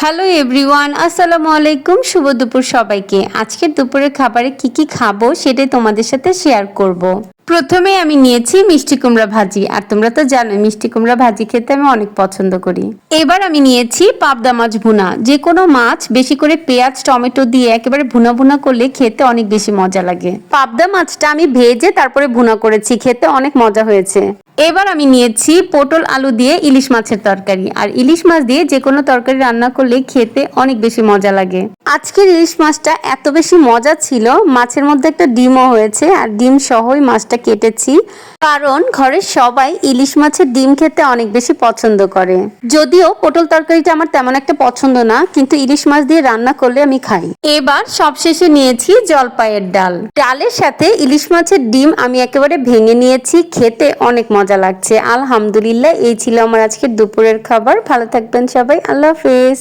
Hello everyone, আসসালামু আলাইকুম। শুভ দুপুর সবাইকে। আজকের দুপুরের খাবারে কি কি খাবো সেটাই তোমাদের সাথে শেয়ার করব। প্রথমে আমি নিয়েছি মিষ্টি কুমড়া ভাজি, আর তোমরা তো জানো মিষ্টি কুমড়া ভাজি খেতে আমি অনেক পছন্দ করি। এবার আমি নিয়েছি পাবদা মাছ ভুনা। যে কোনো মাছ বেশি করে পেঁয়াজ টমেটো দিয়ে একেবারে ভুনা ভুনা করলে খেতে অনেক বেশি মজা লাগে। পাবদা মাছটা আমি ভেজে তারপরে ভুনা করেছি, খেতে অনেক মজা হয়েছে। এবার আমি নিয়েছি পটল আলু দিয়ে ইলিশ মাছের তরকারি। আর ইলিশ মাছ দিয়ে যে কোনো তরকারি রান্না করলে খেতে অনেক বেশি মজা লাগে। আজকের ইলিশ মাছটা এত বেশি মজা ছিল, মাছের মধ্যে একটা ডিমও হয়েছে, আর ডিম সহই মাছটা কেটেছি, কারণ ঘরের সবাই ইলিশ মাছের ডিম খেতে অনেক বেশি পছন্দ করে। যদিও পটল তরকারিটা আমার তেমন একটা পছন্দ না, কিন্তু ইলিশ মাছ দিয়ে রান্না করলে আমি খাই। এবার সবশেষে নিয়েছি জলপাইয়ের ডাল। ডালের সাথে ইলিশ মাছের ডিম আমি একেবারে ভেঙে নিয়েছি, খেতে অনেক মজা লাগছে। আলহামদুলিল্লাহ, এই ছিল আমার আজকের দুপুরের খাবার। ভালো থাকবেন সবাই, আল্লাহ হাফেজ।